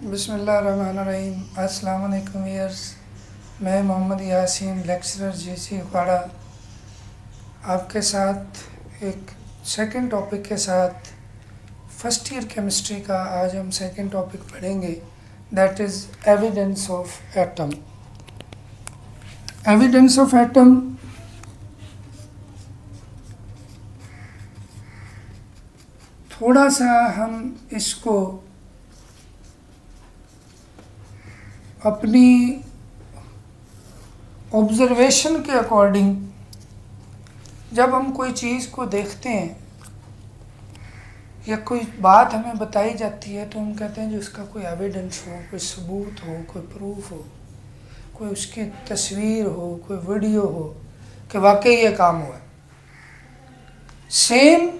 बिस्मिल्लाहिर्रहमानिर्रहीम। अस्सलाम वालेकुम व्यूअर्स, मैं मोहम्मद यासीन लेक्चरर जीसी वाड़ा आपके साथ एक सेकंड टॉपिक के साथ फर्स्ट ईयर केमिस्ट्री का आज हम सेकंड टॉपिक पढ़ेंगे, that is evidence of atom. Evidence of atom थोड़ा सा हम इसको अपनी ऑब्जर्वेशन के अकॉर्डिंग जब हम कोई चीज़ को देखते हैं या कोई बात हमें बताई जाती है तो हम कहते हैं जो उसका कोई एविडेंस हो, कोई सबूत हो, कोई प्रूफ हो, कोई उसकी तस्वीर हो, कोई वीडियो हो कि वाकई ये काम हुआ है। सेम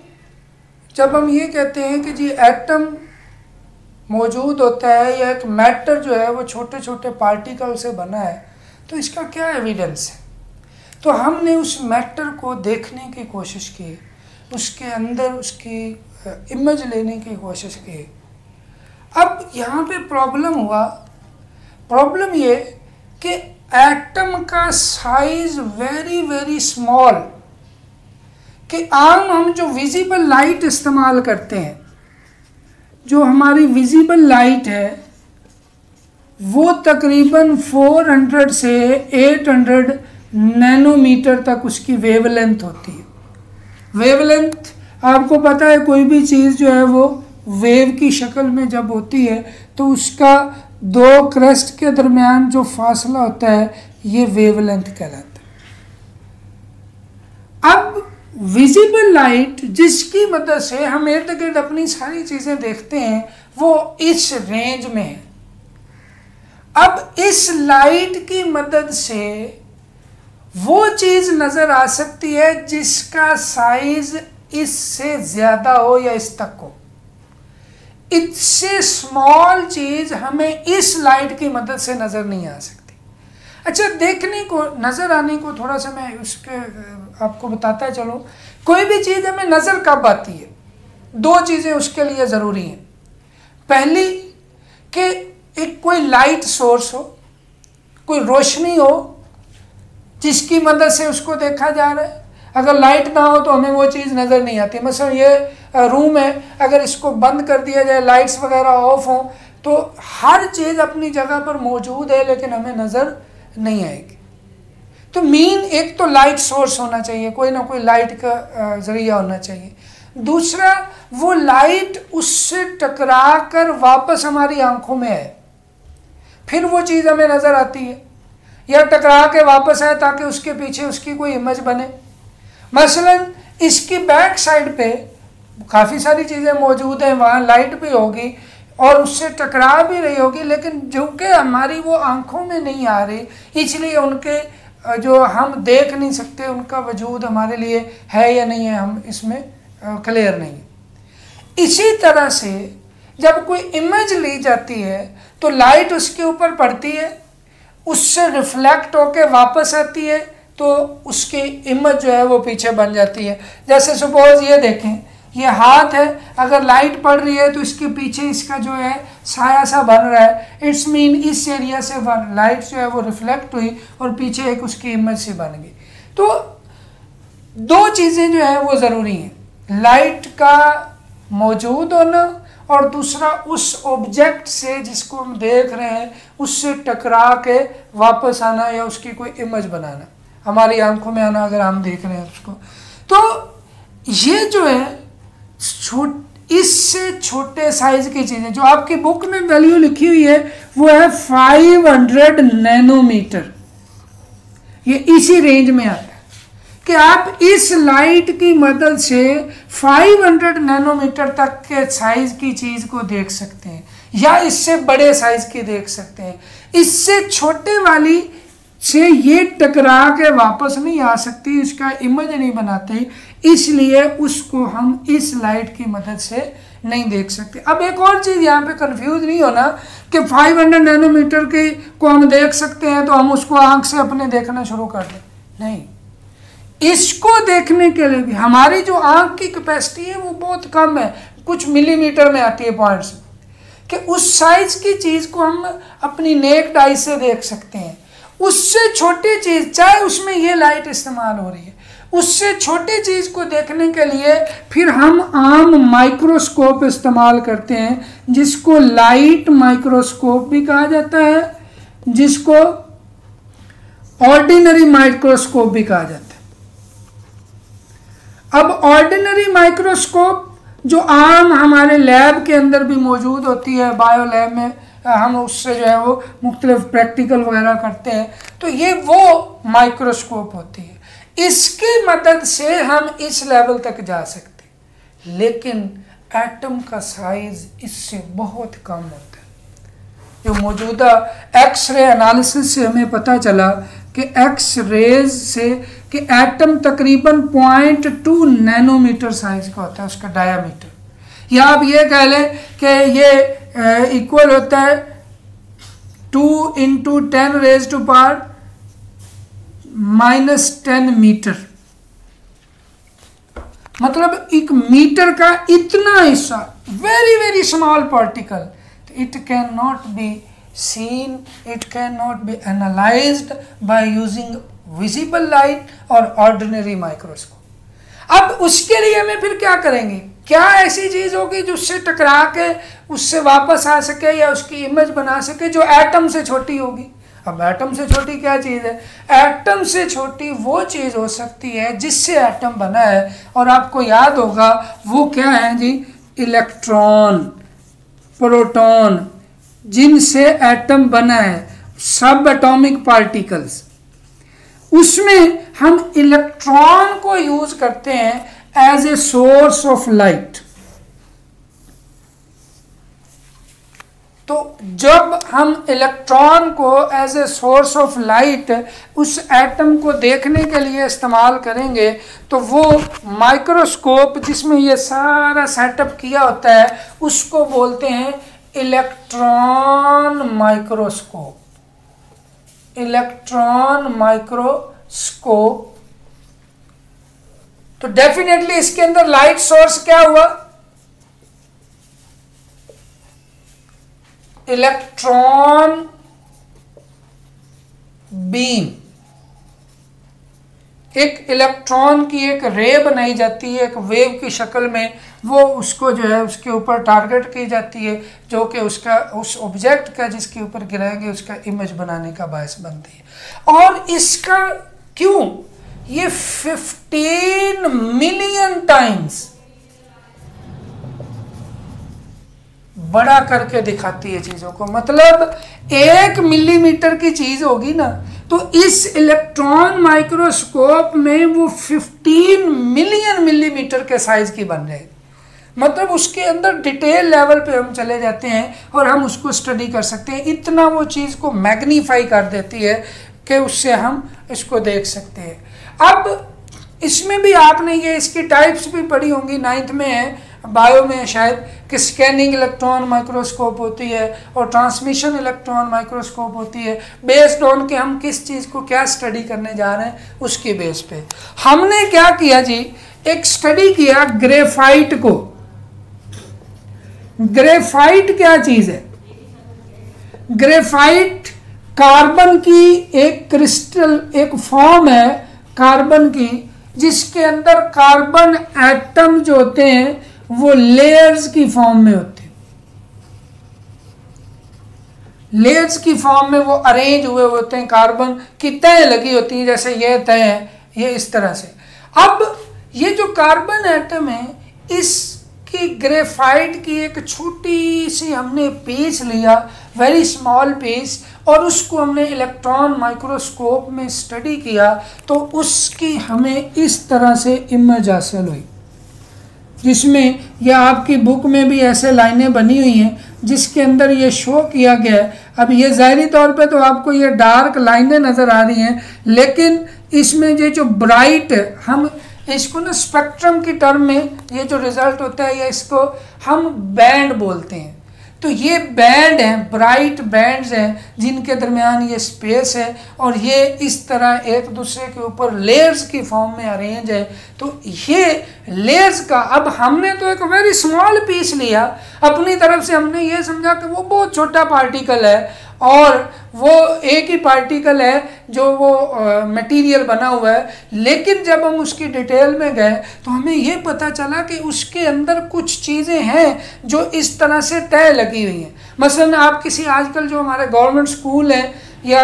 जब हम ये कहते हैं कि जी एटम मौजूद होता है या एक मैटर जो है वो छोटे छोटे पार्टिकल से बना है, तो इसका क्या एविडेंस है। तो हमने उस मैटर को देखने की कोशिश की, उसके अंदर उसकी इमेज लेने की कोशिश की। अब यहाँ पे प्रॉब्लम ये कि एटम का साइज वेरी वेरी स्मॉल, कि आम हम जो विजिबल लाइट इस्तेमाल करते हैं, जो हमारी विजिबल लाइट है वो तकरीबन 400 से 800 नैनोमीटर तक उसकी वेवलेंथ होती है। वेवलेंथ आपको पता है, कोई भी चीज़ जो है वो वेव की शक्ल में जब होती है तो उसका दो क्रस्ट के दरमियान जो फासला होता है ये वेवलेंथ कहलाता है। अब विजिबल लाइट जिसकी मदद से हम इर्द गिर्द अपनी सारी चीज़ें देखते हैं वो इस रेंज में है। अब इस लाइट की मदद से वो चीज़ नज़र आ सकती है जिसका साइज इससे ज़्यादा हो या इस तक हो। इससे स्मॉल चीज़ हमें इस लाइट की मदद से नज़र नहीं आ सकती। अच्छा, देखने को नज़र आने को थोड़ा सा मैं उसके आपको बताता है। चलो, कोई भी चीज़ हमें नज़र कब आती है, दो चीज़ें उसके लिए ज़रूरी हैं। पहली कि एक कोई लाइट सोर्स हो, कोई रोशनी हो जिसकी मदद से उसको देखा जा रहा है। अगर लाइट ना हो तो हमें वो चीज़ नज़र नहीं आती। मसलन ये रूम है, अगर इसको बंद कर दिया जाए, लाइट्स वगैरह ऑफ हों, तो हर चीज़ अपनी जगह पर मौजूद है लेकिन हमें नज़र नहीं आएगी। तो मेन एक तो लाइट सोर्स होना चाहिए, कोई ना कोई लाइट का ज़रिया होना चाहिए। दूसरा, वो लाइट उससे टकरा कर वापस हमारी आंखों में आए, फिर वो चीज़ हमें नज़र आती है, या टकरा के वापस आए ताकि उसके पीछे उसकी कोई इमेज बने। मसलन इसकी बैक साइड पे काफ़ी सारी चीज़ें मौजूद हैं, वहाँ लाइट भी होगी और उससे टकरा भी रही होगी, लेकिन जो कि हमारी वो आंखों में नहीं आ रही, इसलिए उनके जो हम देख नहीं सकते उनका वजूद हमारे लिए है या नहीं है, हम इसमें क्लियर नहीं है। इसी तरह से जब कोई इमेज ली जाती है तो लाइट उसके ऊपर पड़ती है, उससे रिफ्लेक्ट होकर वापस आती है, तो उसकी इमेज जो है वो पीछे बन जाती है। जैसे सपोज ये देखें, ये हाथ है, अगर लाइट पड़ रही है तो इसके पीछे इसका जो है साया सा बन रहा है। इट्स मीन इस एरिया से लाइट जो है वो रिफ्लेक्ट हुई और पीछे एक उसकी इमेज सी बन गई। तो दो चीज़ें जो है वो ज़रूरी हैं, लाइट का मौजूद होना और दूसरा उस ऑब्जेक्ट से जिसको हम देख रहे हैं उससे टकरा के वापस आना या उसकी कोई इमेज बनाना, हमारी आंखों में आना अगर हम देख रहे हैं उसको। तो ये जो है इससे छोटे साइज की चीज़ें, जो आपकी बुक में वैल्यू लिखी हुई है वो है 500 नैनोमीटर, ये इसी रेंज में आता है कि आप इस लाइट की मदद से 500 नैनोमीटर तक के साइज की चीज़ को देख सकते हैं या इससे बड़े साइज की देख सकते हैं। इससे छोटे वाली से ये टकरा के वापस नहीं आ सकती, इसका इमेज नहीं बनाते, इसलिए उसको हम इस लाइट की मदद से नहीं देख सकते। अब एक और चीज़ यहाँ पे कंफ्यूज नहीं होना कि 500 नैनोमीटर के को हम देख सकते हैं तो हम उसको आंख से अपने देखना शुरू कर दें, नहीं। इसको देखने के लिए भी हमारी जो आंख की कैपेसिटी है वो बहुत कम है, कुछ मिलीमीटर में आती है पॉइंट्स। कि उस साइज की चीज को हम अपनी नेक्ड आई से देख सकते हैं। उससे छोटी चीज, चाहे उसमें ये लाइट इस्तेमाल हो रही है, उससे छोटी चीज को देखने के लिए फिर हम आम माइक्रोस्कोप इस्तेमाल करते हैं, जिसको लाइट माइक्रोस्कोप भी कहा जाता है, जिसको ऑर्डिनरी माइक्रोस्कोप भी कहा जाता है। अब ऑर्डिनरी माइक्रोस्कोप जो आम हमारे लैब के अंदर भी मौजूद होती है, बायो लैब में हम उससे जो है वो मुख्तलिफ प्रैक्टिकल वगैरह करते हैं, तो ये वो माइक्रोस्कोप होती है। इसकी मदद से हम इस लेवल तक जा सकते हैं, लेकिन एटम का साइज इससे बहुत कम होता है। जो मौजूदा एक्सरे एनालिसिस से हमें पता चला कि एक्स रेज से कि एटम तकरीबन 0.2 नैनोमीटर साइज का होता है, उसका डायामीटर। या आप ये कह लें कि ये इक्वल होता है 2 × 10⁻⁻⁻10 मीटर। मतलब एक मीटर का इतना हिस्सा, very very small particle, it can not be seen, it cannot be analyzed by using visible light or ordinary microscope। अब उसके लिए हमें फिर क्या करेंगे? क्या ऐसी चीज होगी जो उससे टकरा के उससे वापस आ सके या उसकी इमेज बना सके जो एटम से छोटी होगी? अब एटम से छोटी क्या चीज है? एटम से छोटी वो चीज हो सकती है जिससे एटम बना है, और आपको याद होगा वो क्या है जी? इलेक्ट्रॉन, प्रोटॉन, जिनसे एटम बना है, सब एटॉमिक पार्टिकल्स। उसमें हम इलेक्ट्रॉन को यूज करते हैं as a source of light. तो जब हम इलेक्ट्रॉन को as a source of light उस एटम को देखने के लिए इस्तेमाल करेंगे, तो वो माइक्रोस्कोप जिसमें ये सारा सेटअप किया होता है उसको बोलते हैं इलेक्ट्रॉन माइक्रोस्कोप। Electron microscope. तो डेफिनेटली इसके अंदर लाइट सोर्स क्या हुआ? Electron beam. एक इलेक्ट्रॉन की एक रे बनाई जाती है एक वेव की शक्ल में, वो उसको जो है उसके ऊपर टारगेट की जाती है, जो कि उसका उस ऑब्जेक्ट का जिसके ऊपर गिराएंगे उसका इमेज बनाने का बायस बनती है। और इसका क्यों ये 15 मिलियन टाइम्स बड़ा करके दिखाती है चीजों को। मतलब 1 मिलीमीटर की चीज होगी ना, तो इस इलेक्ट्रॉन माइक्रोस्कोप में वो 15 मिलियन मिलीमीटर के साइज की बन जाएगी। मतलब उसके अंदर डिटेल लेवल पे हम चले जाते हैं और हम उसको स्टडी कर सकते हैं। इतना वो चीज़ को मैग्नीफाई कर देती है कि उससे हम इसको देख सकते हैं। अब इसमें भी आपने ये इसकी टाइप्स भी पढ़ी होंगी, 9th में है, बायो में शायद, कि स्कैनिंग इलेक्ट्रॉन माइक्रोस्कोप होती है और ट्रांसमिशन इलेक्ट्रॉन माइक्रोस्कोप होती है। बेस्ड ऑन कि हम किस चीज़ को क्या स्टडी करने जा रहे हैं उसके बेस पे हमने क्या किया जी, एक स्टडी किया ग्रेफाइट को। ग्रेफाइट क्या चीज़ है? ग्रेफाइट कार्बन की एक क्रिस्टल, एक फॉर्म है कार्बन की, जिसके अंदर कार्बन एटम जो होते हैं वो लेयर्स की फॉर्म में होते हैं। लेयर्स की फॉर्म में वो अरेंज हुए होते हैं, कार्बन की तय लगी होती है, जैसे ये तय है, ये इस तरह से। अब ये जो कार्बन एटम है, इसकी ग्रेफाइट की एक छोटी सी हमने पीस लिया, वेरी स्मॉल पीस, और उसको हमने इलेक्ट्रॉन माइक्रोस्कोप में स्टडी किया, तो उसकी हमें इस तरह से इमेज हासिल हुई, जिसमें यह आपकी बुक में भी ऐसे लाइनें बनी हुई हैं जिसके अंदर ये शो किया गया है। अब ये ज़ाहिरी तौर पे तो आपको ये डार्क लाइनें नज़र आ रही हैं, लेकिन इसमें ये जो ब्राइट, हम इसको ना स्पेक्ट्रम की टर्म में ये जो रिज़ल्ट होता है, ये इसको हम बैंड बोलते हैं। तो ये बैंड हैं, ब्राइट बैंड्स हैं, जिनके दरमियान ये स्पेस है, और ये इस तरह एक दूसरे के ऊपर लेयर्स की फॉर्म में अरेंज है, तो ये लेयर्स का, अब हमने तो एक वेरी स्मॉल पीस लिया, अपनी तरफ से हमने ये समझा कि वो बहुत छोटा पार्टिकल है और वो एक ही पार्टिकल है जो वो मटेरियल बना हुआ है, लेकिन जब हम उसकी डिटेल में गए तो हमें ये पता चला कि उसके अंदर कुछ चीज़ें हैं जो इस तरह से तय लगी हुई हैं। मसलन आप किसी, आजकल जो हमारे गवर्नमेंट स्कूल हैं या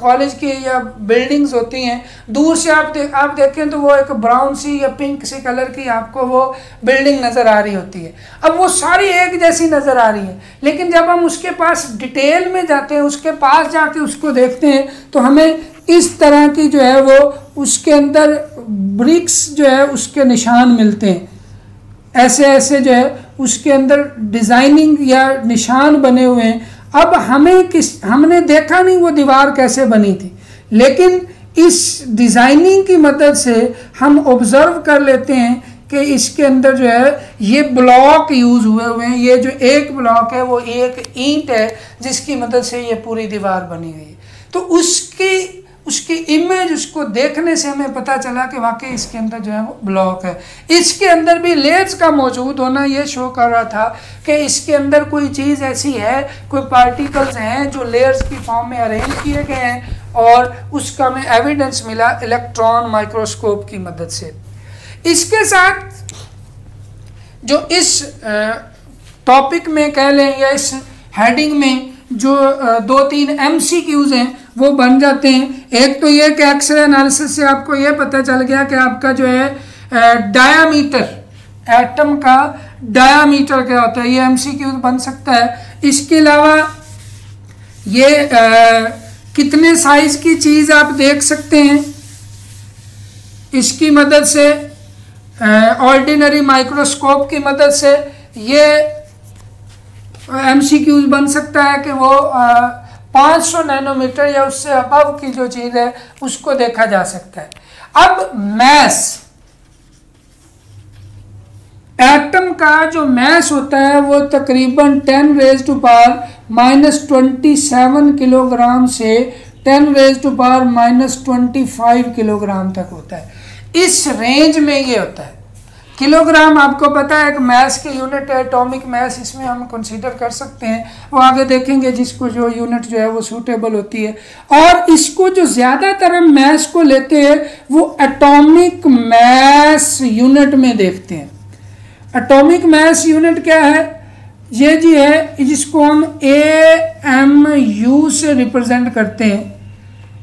कॉलेज की या बिल्डिंग्स होती हैं, दूर से आप देखें तो वो एक ब्राउन सी या पिंक सी कलर की आपको वो बिल्डिंग नज़र आ रही होती है। अब वो सारी एक जैसी नज़र आ रही है, लेकिन जब हम उसके पास डिटेल में जाते हैं, उसके पास जाके उसको देखते हैं, तो हमें इस तरह की जो है वो उसके अंदर ब्रिक्स जो है उसके निशान मिलते हैं, ऐसे ऐसे जो है उसके अंदर डिज़ाइनिंग या निशान बने हुए हैं। अब हमने देखा नहीं वो दीवार कैसे बनी थी, लेकिन इस डिज़ाइनिंग की मदद से हम ऑब्ज़र्व कर लेते हैं कि इसके अंदर जो है ये ब्लॉक यूज़ हुए हैं। ये जो एक ब्लॉक है वो एक ईंट है जिसकी मदद से ये पूरी दीवार बनी हुई है। तो उसकी इमेज, उसको देखने से हमें पता चला कि वाकई इसके अंदर जो है वो ब्लॉक है। इसके अंदर भी लेयर्स का मौजूद होना ये शो कर रहा था कि इसके अंदर कोई चीज़ ऐसी है, कोई पार्टिकल्स हैं जो लेयर्स की फॉर्म में अरेंज किए गए हैं, और उसका हमें एविडेंस मिला इलेक्ट्रॉन माइक्रोस्कोप की मदद से। इसके साथ जो इस टॉपिक में कह लें या इस हेडिंग में जो 2-3 MCQs हैं वो बन जाते हैं। एक तो ये कि एक्सरे एनालिसिस से आपको ये पता चल गया कि आपका जो है डायामीटर, एटम का डायामीटर क्या होता है, ये MCQ बन सकता है। इसके अलावा ये कितने साइज की चीज़ आप देख सकते हैं, इसकी मदद से, ऑर्डिनरी माइक्रोस्कोप की मदद से ये MCQ बन सकता है कि वो 500 नैनोमीटर या उससे अबव की जो चीज़ है उसको देखा जा सकता है। अब मैस, एटम का जो मैस होता है वो तकरीबन 10⁻⁻27 किलोग्राम से 10⁻⁻25 किलोग्राम तक होता है। इस रेंज में ये होता है। किलोग्राम आपको पता है एक मैस की यूनिट है, एटॉमिक मैस, इसमें हम कंसीडर कर सकते हैं, वो आगे देखेंगे जिसको जो यूनिट जो है वो सूटेबल होती है। और इसको जो ज़्यादातर हम मैस को लेते हैं वो एटॉमिक मैस यूनिट में देखते हैं। एटॉमिक मैस यूनिट क्या है? ये जी है जिसको हम AMU से रिप्रेजेंट करते हैं,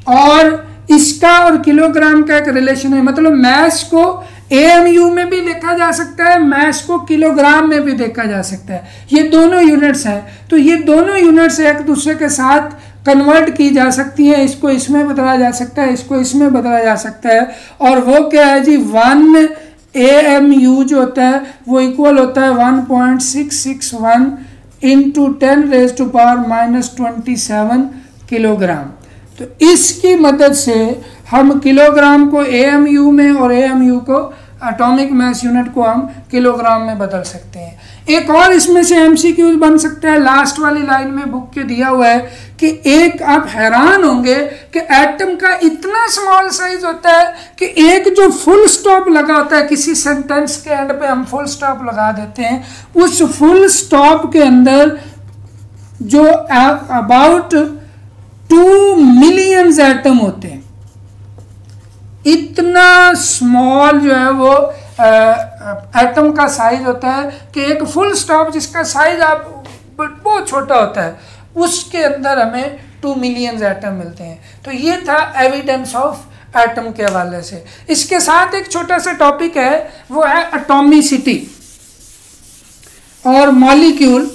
और इसका और किलोग्राम का एक रिलेशन है। मतलब मैस को AMU में भी देखा जा सकता है, मैस को किलोग्राम में भी देखा जा सकता है। ये दोनों यूनिट्स हैं, तो ये दोनों यूनिट्स एक दूसरे के साथ कन्वर्ट की जा सकती है। इसको इसमें बदला जा सकता है, इसको इसमें बदला जा सकता है। और वो क्या है जी, 1 AMU जो होता है वो इक्वल होता है 1.661 इंटू 10⁻⁻27 किलोग्राम। तो इसकी मदद से हम किलोग्राम को AMU में और AMU को एटॉमिक मैस यूनिट को हम किलोग्राम में बदल सकते हैं। एक और इसमें से MCQ बन सकता है, लास्ट वाली लाइन में बुक के दिया हुआ है कि एक, आप हैरान होंगे कि एटम का इतना स्मॉल साइज होता है कि एक जो फुल स्टॉप लगा होता है, किसी सेंटेंस के एंड पे हम फुल स्टॉप लगा देते हैं, उस फुल स्टॉप के अंदर जो अबाउट 2 मिलियन एटम होते हैं। इतना स्मॉल जो है वो एटम का साइज होता है कि एक फुल स्टॉप जिसका साइज आप बहुत छोटा होता है, उसके अंदर हमें 2 मिलियन एटम मिलते हैं। तो ये था एविडेंस ऑफ एटम के हवाले से। इसके साथ एक छोटा सा टॉपिक है, वो है एटॉमिसिटी और मॉलिक्यूल।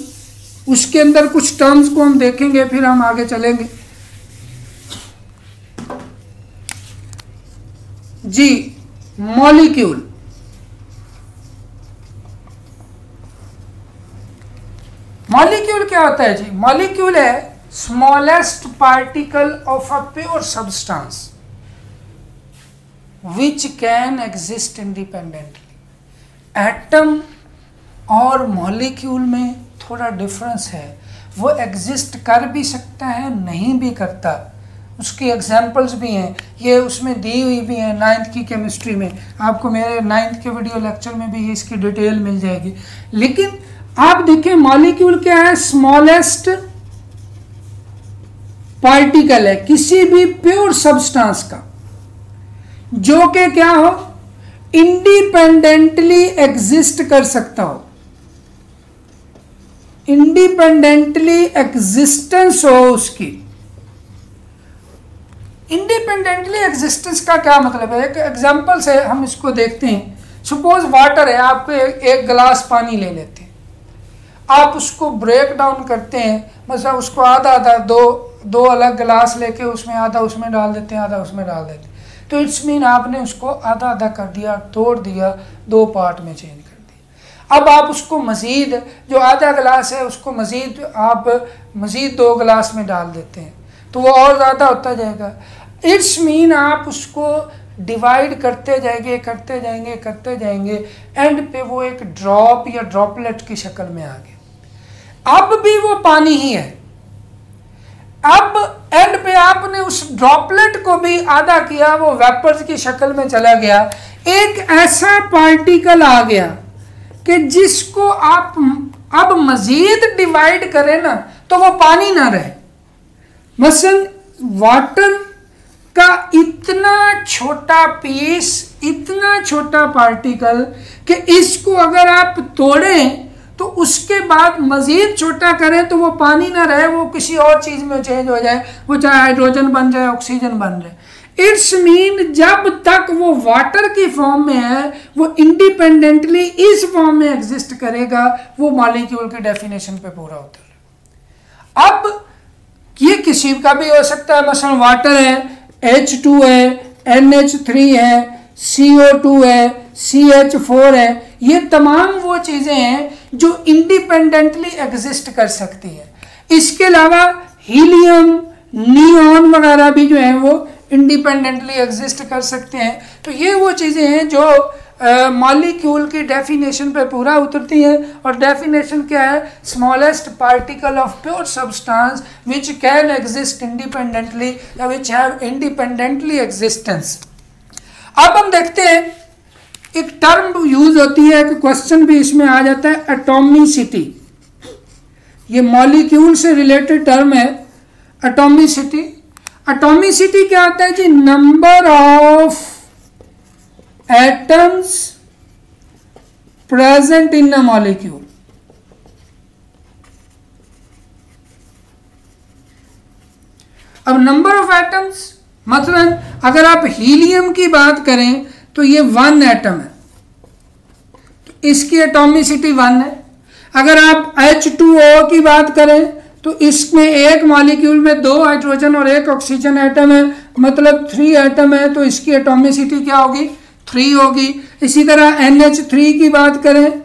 उसके अंदर कुछ टर्म्स को हम देखेंगे, फिर हम आगे चलेंगे। जी, मॉलिक्यूल, मॉलिक्यूल क्या होता है जी? मॉलिक्यूल है smallest particle of a pure substance which can exist independently. Atom और मॉलिक्यूल में थोड़ा डिफरेंस है, वो एग्जिस्ट कर भी सकता है, नहीं भी करता। उसकी एग्जाम्पल्स भी हैं, ये उसमें दी हुई भी हैं 9th की केमिस्ट्री में, आपको मेरे 9th के वीडियो लेक्चर में भी इसकी डिटेल मिल जाएगी। लेकिन आप देखें मॉलिक्यूल क्या है, स्मॉलेस्ट पार्टिकल है किसी भी प्योर सब्सटेंस का, जो कि क्या हो, इंडिपेंडेंटली एग्जिस्ट कर सकता हो, इंडिपेंडेंटली एग्जिस्टेंस हो उसकी। इंडिपेंडेंटली एग्जिस्टेंस का क्या मतलब है, एक एग्जांपल से हम इसको देखते हैं। सपोज वाटर है, आपको एक गिलास पानी ले लेते हैं, आप उसको ब्रेक डाउन करते हैं, मतलब उसको आधा आधा दो अलग गिलास लेके उसमें आधा उसमें डाल देते हैं, आधा उसमें डाल देते हैं, तो इट्स मीन आपने उसको आधा आधा कर दिया, तोड़ दिया, 2 पार्ट में चेंज कर दिया। अब आप उसको मज़ीद जो आधा गिलास है उसको मज़ीद 2 गिलास में डाल देते हैं, तो वो और ज़्यादा होता जाएगा। इट्स मीन आप उसको डिवाइड करते जाएंगे, एंड पे वो एक ड्रॉप या ड्रॉपलेट की शक्ल में आ गया। अब भी वो पानी ही है, अब एंड पे आपने उस ड्रॉपलेट को भी आधा किया, वो वेपर्स की शक्ल में चला गया। एक ऐसा पार्टिकल आ गया कि जिसको आप अब मजीद डिवाइड करें ना तो वो पानी ना रहे। मसलन वाटर का इतना छोटा पीस, इतना छोटा पार्टिकल कि इसको अगर आप तोड़ें तो उसके बाद मजीद छोटा करें तो वो पानी ना रहे, वो किसी और चीज़ में चेंज हो जाए, वो चाहे हाइड्रोजन बन जाए, ऑक्सीजन बन जाए। इट्स मीन जब तक वो वाटर की फॉर्म में है वो इंडिपेंडेंटली इस फॉर्म में एग्जिस्ट करेगा, वो मॉलिक्यूल की डेफिनेशन पे पूरा होता है। अब ये किसी का भी हो सकता है, मसलन वाटर है, H2 है, NH3 है, CO2 है, CH4 है, ये तमाम वो चीज़ें हैं जो इंडिपेंडेंटली एग्जिस्ट कर सकती हैं। इसके अलावा हीलियम, नियॉन वगैरह भी जो हैं वो इंडिपेंडेंटली एग्जिस्ट कर सकते हैं। तो ये वो चीज़ें हैं जो मॉलिक्यूल की डेफिनेशन पे पूरा उतरती हैं। और डेफिनेशन क्या है, smallest particle of pure substance which can exist independently या विच हैव इंडिपेंडेंटली एग्जिस्टेंस। अब हम देखते हैं एक टर्म यूज होती है कि क्वेश्चन भी इसमें आ जाता है, एटॉमिसिटी। ये मॉलिक्यूल से रिलेटेड टर्म है, एटॉमिसिटी। एटॉमिसिटी क्या होता है जी, number of atoms present in a molecule. अब नंबर ऑफ एटम्स, मतलब अगर आप हीलियम की बात करें तो ये 1 एटम है, तो इसकी एटॉमिसिटी 1 है। अगर आप H2O की बात करें तो इसमें एक मॉलिक्यूल में 2 हाइड्रोजन और 1 ऑक्सीजन एटम है, मतलब 3 एटम है, तो इसकी एटॉमिसिटी क्या होगी, 3 होगी। इसी तरह NH3 की बात करें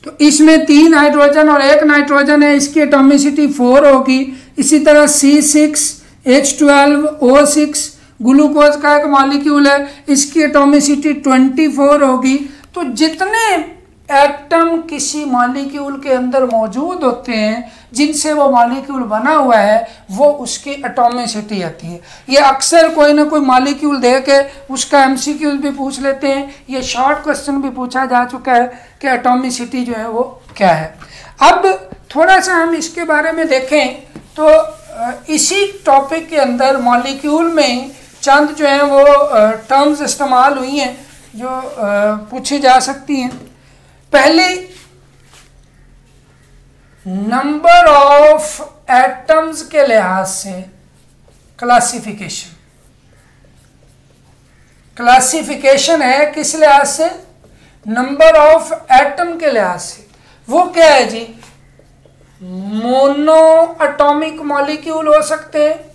तो इसमें 3 हाइड्रोजन और 1 नाइट्रोजन है, इसकी एटॉमिसिटी 4 होगी। इसी तरह C6H12O6 ग्लूकोज का एक मॉलिक्यूल है, इसकी एटॉमिसिटी 24 होगी। तो जितने एटम किसी मॉलिक्यूल के अंदर मौजूद होते हैं जिनसे वो मॉलिक्यूल बना हुआ है, वो उसकी एटॉमिसिटी आती है। ये अक्सर कोई ना कोई मॉलिक्यूल दे के उसका MCQ भी पूछ लेते हैं, ये शॉर्ट क्वेश्चन भी पूछा जा चुका है कि एटॉमिसिटी जो है वो क्या है। अब थोड़ा सा हम इसके बारे में देखें तो इसी टॉपिक के अंदर मॉलिक्यूल में चंद जो है वो टर्म्स इस्तेमाल हुई हैं जो पूछी जा सकती हैं। पहले नंबर ऑफ एटम्स के लिहाज से क्लासिफिकेशन है, किस लिहाज से, नंबर ऑफ एटम के लिहाज से। वो क्या है जी, मोनो एटॉमिक मॉलिक्यूल हो सकते हैं,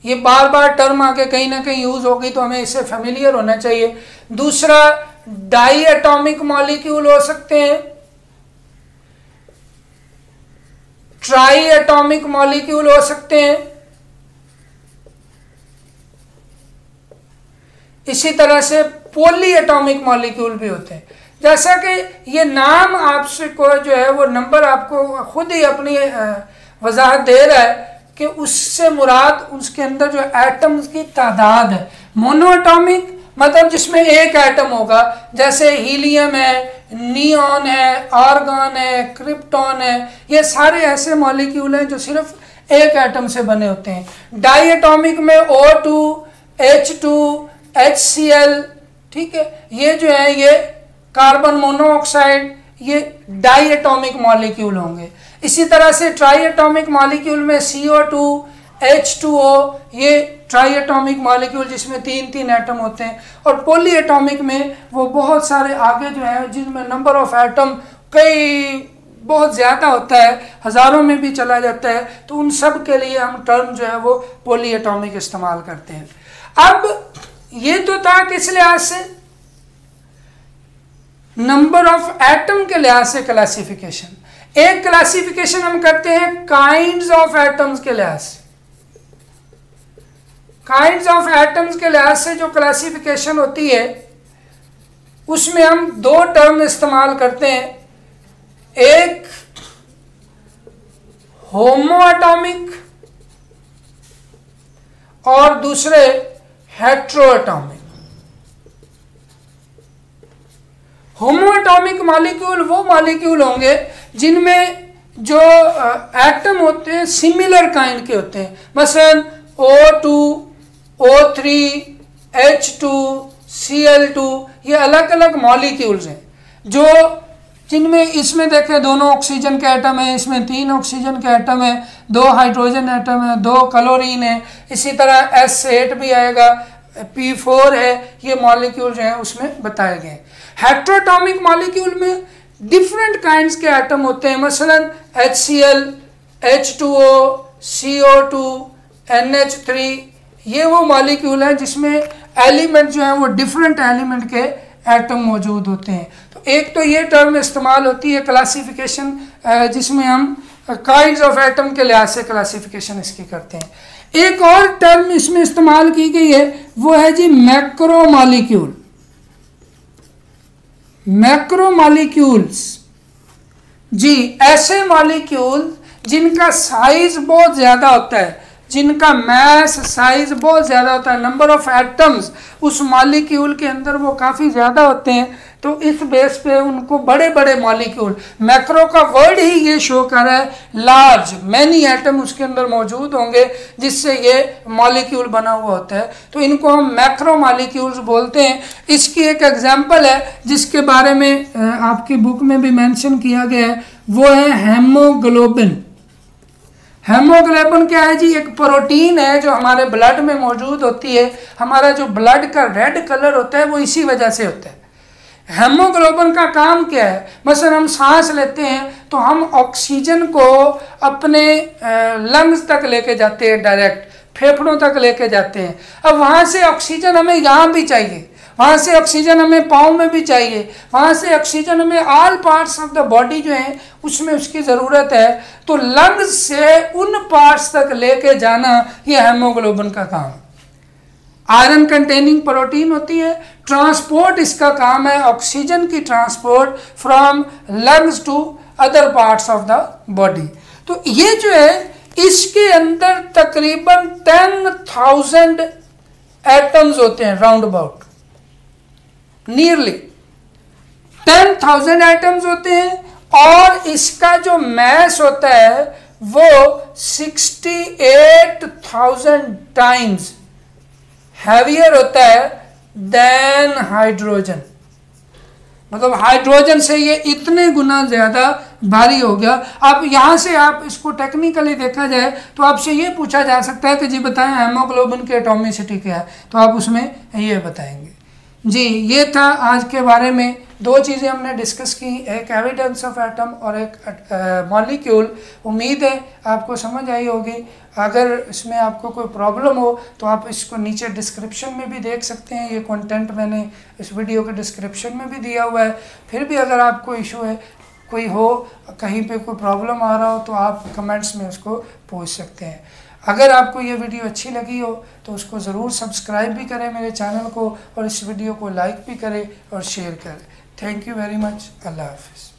ये बार बार टर्म आके कहीं ना कहीं यूज होगी तो हमें इससे फेमिलियर होना चाहिए। दूसरा, डाई एटॉमिक मॉलिक्यूल हो सकते हैं, ट्राई एटॉमिक मॉलिक्यूल हो सकते हैं। इसी तरह से पॉली एटॉमिक मॉलिक्यूल भी होते हैं। जैसा कि ये नाम आपसे को जो है वो नंबर आपको खुद ही अपनी वजाहत दे रहा है कि उससे मुराद उसके अंदर जो एटम्स की तादाद है। मोनोएटॉमिक मतलब जिसमें एक एटम होगा, जैसे हीलियम है, नियॉन है, आर्गन है, क्रिप्टॉन है, ये सारे ऐसे मॉलिक्यूल हैं जो सिर्फ एक एटम से बने होते हैं। डाई एटॉमिक में O2, H2, HCl, ठीक है, ये जो है ये कार्बन मोनोऑक्साइड, ये डाई एटॉमिक मॉलिक्यूल होंगे। इसी तरह से ट्राई एटॉमिक मॉलिक्यूल में CO2, H2O, ये ट्राई एटॉमिक मॉलिक्यूल जिसमें 3 एटम होते हैं। और पॉली एटॉमिक में वो बहुत सारे आगे जो है जिनमें नंबर ऑफ एटम कई बहुत ज़्यादा होता है, हज़ारों में भी चला जाता है, तो उन सब के लिए हम टर्म जो है वो पॉली एटॉमिक इस्तेमाल करते हैं। अब ये तो था किस लिहाज से, नंबर ऑफ एटम के लिहाज से क्लासिफिकेशन। एक क्लासिफिकेशन हम करते हैं काइंड्स ऑफ एटम्स के लिहाज से। काइंड्स ऑफ एटम्स के लिहाज से जो क्लासिफिकेशन होती है उसमें हम 2 टर्म इस्तेमाल करते हैं, एक होमोएटॉमिक और दूसरे हेट्रोएटॉमिक। होमोएटॉमिक मॉलिक्यूल वो मॉलिक्यूल होंगे जिनमें जो एटम होते हैं सिमिलर काइंड के होते हैं, मसलन O2, O3, H2, Cl2, ये अलग अलग मॉलिक्यूल्स हैं जो जिनमें इसमें देखें दोनों ऑक्सीजन के एटम है, इसमें 3 ऑक्सीजन के एटम है, 2 हाइड्रोजन एटम है, 2 क्लोरीन है, इसी तरह S8 भी आएगा, P4 है, ये मॉलिक्यूल जो है उसमें बताए गए। हेट्रोएटॉमिक मॉलिक्यूल में डिफरेंट काइंड्स के एटम होते हैं, मसलन HCl, H2O, CO2, NH3, ये वो मॉलिक्यूल हैं जिसमें एलिमेंट जो है वो डिफरेंट एलिमेंट के एटम मौजूद होते हैं। तो एक तो ये टर्म इस्तेमाल होती है क्लासिफिकेशन, जिसमें हम काइंड्स ऑफ एटम के लिहाज से क्लासिफिकेशन इसकी करते हैं। एक और टर्म इसमें इस्तेमाल की गई है, वो है जी मैक्रो मॉलिक्यूल। मैक्रो मॉलिक्यूल्स जी ऐसे मॉलिक्यूल जिनका साइज बहुत ज़्यादा होता है, जिनका मैस साइज बहुत ज़्यादा होता है, नंबर ऑफ एटम्स उस मॉलिक्यूल के अंदर वो काफ़ी ज़्यादा होते हैं, तो इस बेस पे उनको बड़े बड़े मॉलिक्यूल, मैक्रो का वर्ड ही ये शो कर रहा है, लार्ज मैनी एटम उसके अंदर मौजूद होंगे जिससे ये मॉलिक्यूल बना हुआ होता है, तो इनको हम मैक्रो मॉलिक्यूल्स बोलते हैं। इसकी एक एग्जांपल है जिसके बारे में आपकी बुक में भी मेंशन किया गया है, वो है हेमोग्लोबिन। हेमोग्लोबिन क्या है जी, एक प्रोटीन है जो हमारे ब्लड में मौजूद होती है। हमारा जो ब्लड का रेड कलर होता है वो इसी वजह से होता है। हेमोग्लोबिन का काम क्या है, मसलन हम सांस लेते हैं तो हम ऑक्सीजन को अपने लंग्स तक लेके जाते हैं, डायरेक्ट फेफड़ों तक लेके जाते हैं। अब वहाँ से ऑक्सीजन हमें यहाँ भी चाहिए, वहाँ से ऑक्सीजन हमें पाँव में भी चाहिए, वहाँ से ऑक्सीजन हमें all parts of the body जो है उसमें उसकी ज़रूरत है। तो लंग्स से उन पार्ट्स तक लेके जाना ये हेमोग्लोबिन का काम है। आयरन कंटेनिंग प्रोटीन होती है, ट्रांसपोर्ट इसका काम है, ऑक्सीजन की transport from lungs to other parts of the body. तो ये जो है इसके अंदर तकरीबन 10,000 एटम्स होते हैं, राउंड अबाउट नियरली 10,000 एटम्स होते हैं, और इसका जो मैस होता है वो 68,000 टाइम्स हैवियर होता है देन हाइड्रोजन। मतलब हाइड्रोजन से ये इतने गुना ज़्यादा भारी हो गया। अब यहाँ से आप इसको टेक्निकली देखा जाए तो आपसे ये पूछा जा सकता है कि जी बताएं हेमोग्लोबिन की एटॉमिसिटी क्या है, तो आप उसमें ये बताएंगे। जी ये था आज के बारे में, 2 चीज़ें हमने डिस्कस की, एक एविडेंस ऑफ एटम और एक मॉलिक्यूल। उम्मीद है आपको समझ आई होगी। अगर इसमें आपको कोई प्रॉब्लम हो तो आप इसको नीचे डिस्क्रिप्शन में भी देख सकते हैं, ये कंटेंट मैंने इस वीडियो के डिस्क्रिप्शन में भी दिया हुआ है। फिर भी अगर आपको इशू है, कोई हो, कहीं पे कोई प्रॉब्लम आ रहा हो तो आप कमेंट्स में उसको पूछ सकते हैं। अगर आपको ये वीडियो अच्छी लगी हो तो उसको ज़रूर सब्सक्राइब भी करें मेरे चैनल को, और इस वीडियो को लाइक भी करें और शेयर करें। Thank you very much. अल्लाह हाफ़िज़।